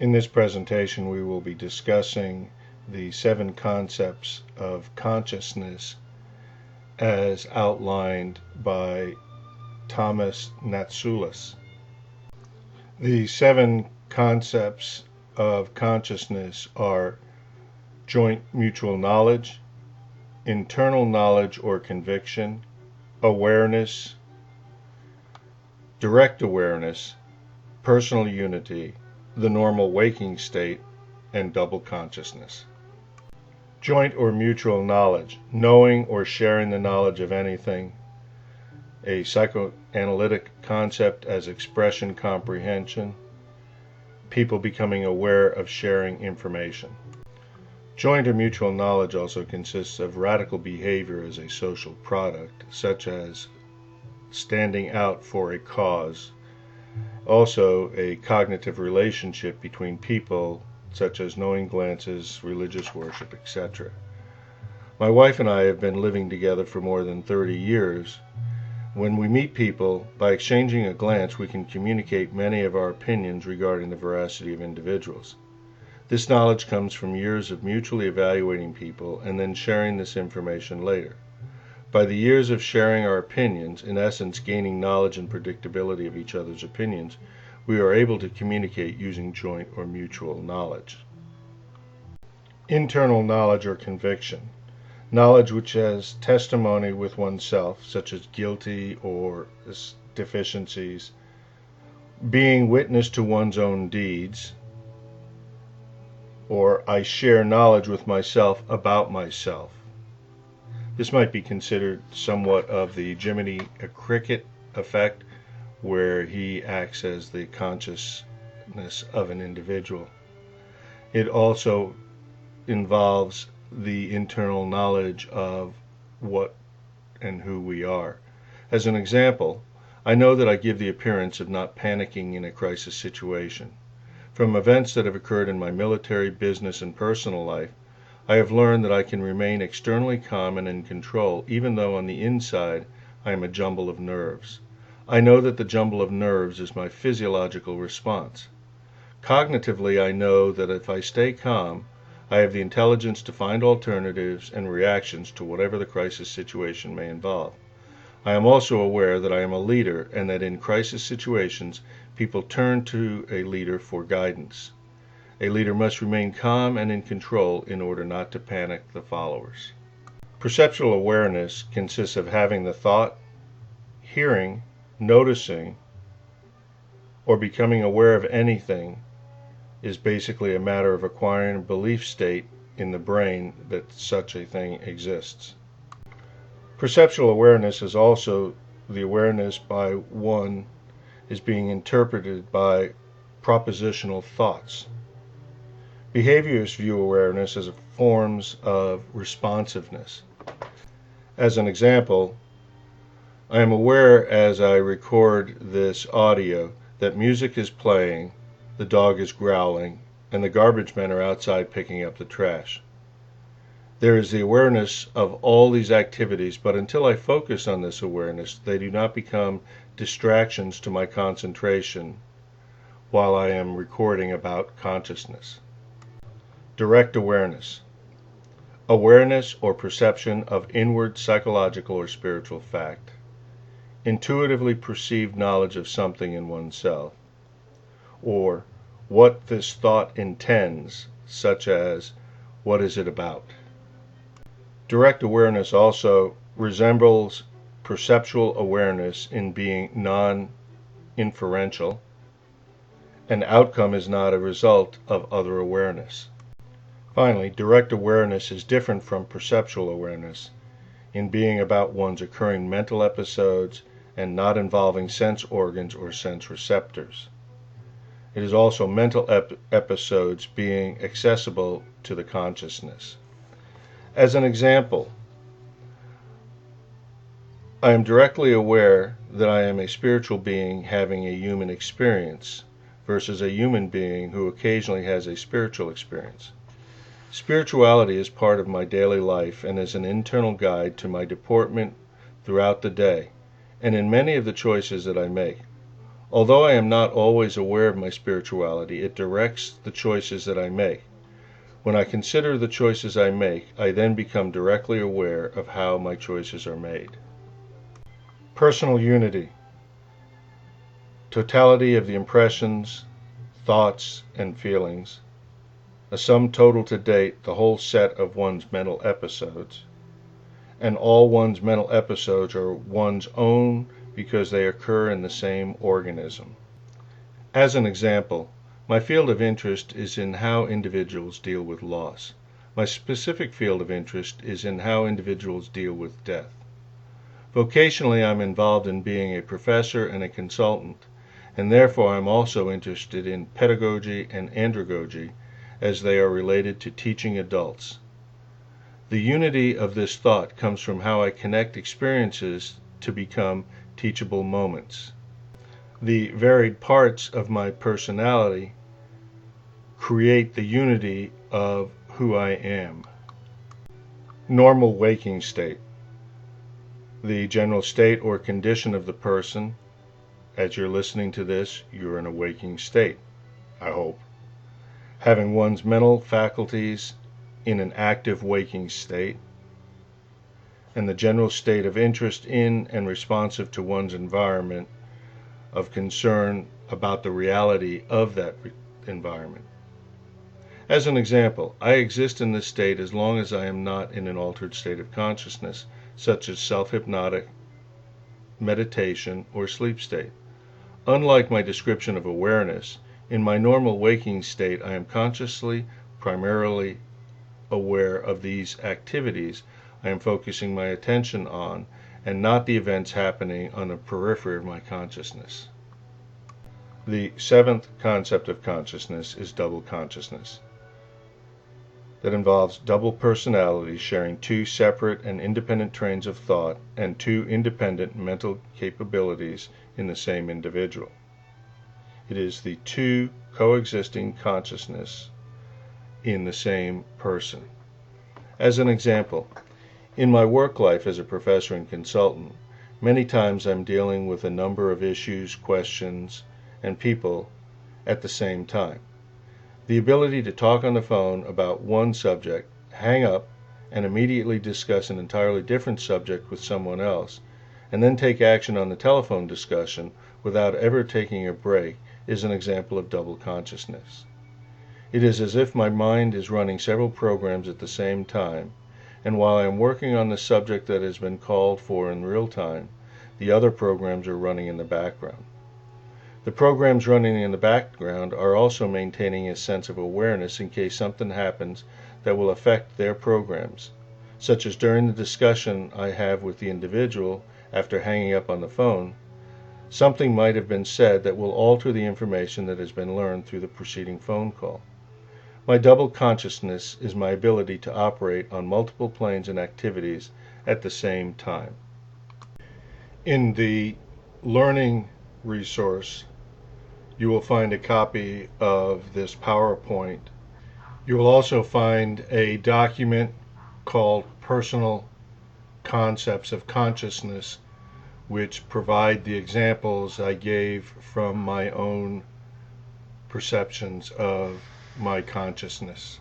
In this presentation, we will be discussing the 7 concepts of consciousness as outlined by Thomas Natsoulis. The 7 concepts of consciousness are joint mutual knowledge, internal knowledge or conviction, awareness, direct awareness, personal unity, the normal waking state, and double consciousness. Joint or mutual knowledge, knowing or sharing the knowledge of anything, a psychoanalytic concept as expression comprehension, people becoming aware of sharing information. Joint or mutual knowledge also consists of radical behavior as a social product, such as standing out for a cause. Also, a cognitive relationship between people, such as knowing glances, religious worship, etc. My wife and I have been living together for more than 30 years. When we meet people, by exchanging a glance, we can communicate many of our opinions regarding the veracity of individuals. This knowledge comes from years of mutually evaluating people and then sharing this information later. By the years of sharing our opinions, in essence gaining knowledge and predictability of each other's opinions, we are able to communicate using joint or mutual knowledge. Internal knowledge or conviction. Knowledge which has testimony with oneself, such as guilty or deficiencies, being witness to one's own deeds, or I share knowledge with myself about myself. This might be considered somewhat of the Jiminy Cricket effect, where he acts as the consciousness of an individual. It also involves the internal knowledge of what and who we are. As an example, I know that I give the appearance of not panicking in a crisis situation. From events that have occurred in my military, business, and personal life, I have learned that I can remain externally calm and in control, even though on the inside I am a jumble of nerves. I know that the jumble of nerves is my physiological response. Cognitively, I know that if I stay calm, I have the intelligence to find alternatives and reactions to whatever the crisis situation may involve. I am also aware that I am a leader and that in crisis situations, people turn to a leader for guidance. A leader must remain calm and in control in order not to panic the followers. Perceptual awareness consists of having the thought, hearing, noticing, or becoming aware of anything is basically a matter of acquiring a belief state in the brain that such a thing exists. Perceptual awareness is also the awareness by one is being interpreted by propositional thoughts. Behaviorists view awareness as forms of responsiveness. As an example, I am aware as I record this audio that music is playing, the dog is growling, and the garbage men are outside picking up the trash. There is the awareness of all these activities, but until I focus on this awareness, they do not become distractions to my concentration while I am recording about consciousness. Direct awareness. Awareness or perception of inward psychological or spiritual fact. Intuitively perceived knowledge of something in oneself, or what this thought intends, such as, what is it about? Direct awareness also resembles perceptual awareness in being non-inferential. An outcome is not a result of other awareness. Finally, direct awareness is different from perceptual awareness in being about one's occurring mental episodes and not involving sense organs or sense receptors. It is also mental episodes being accessible to the consciousness. As an example, I am directly aware that I am a spiritual being having a human experience versus a human being who occasionally has a spiritual experience. Spirituality is part of my daily life and is an internal guide to my deportment throughout the day and in many of the choices that I make. Although I am not always aware of my spirituality, it directs the choices that I make. When I consider the choices I make, I then become directly aware of how my choices are made. Personal unity. Totality of the impressions, thoughts, and feelings. A sum total to date, the whole set of one's mental episodes. And all one's mental episodes are one's own because they occur in the same organism. As an example, my field of interest is in how individuals deal with loss. My specific field of interest is in how individuals deal with death. Vocationally, I'm involved in being a professor and a consultant, and therefore I'm also interested in pedagogy and andragogy as they are related to teaching adults. The unity of this thought comes from how I connect experiences to become teachable moments. The varied parts of my personality create the unity of who I am. Normal waking state. The general state or condition of the person. As you're listening to this, you're in a waking state, I hope. Having one's mental faculties in an active waking state, and the general state of interest in and responsive to one's environment, of concern about the reality of that environment. As an example, I exist in this state as long as I am not in an altered state of consciousness, such as self-hypnotic, meditation, or sleep state. Unlike my description of awareness, in my normal waking state I am consciously, primarily aware of these activities I am focusing my attention on, and not the events happening on the periphery of my consciousness. The seventh concept of consciousness is double consciousness. That involves double personalities sharing two separate and independent trains of thought and two independent mental capabilities in the same individual. It is the two coexisting consciousness in the same person. As an example, in my work life as a professor and consultant, many times I'm dealing with a number of issues, questions, and people at the same time. The ability to talk on the phone about one subject, hang up, and immediately discuss an entirely different subject with someone else, and then take action on the telephone discussion without ever taking a break is an example of double consciousness. It is as if my mind is running several programs at the same time, and while I am working on the subject that has been called for in real time, the other programs are running in the background. The programs running in the background are also maintaining a sense of awareness in case something happens that will affect their programs, such as during the discussion I have with the individual after hanging up on the phone, something might have been said that will alter the information that has been learned through the preceding phone call. My double consciousness is my ability to operate on multiple planes and activities at the same time. In the learning resource, you will find a copy of this PowerPoint. You will also find a document called Personal Concepts of Consciousness, which provide the examples I gave from my own perceptions of my consciousness.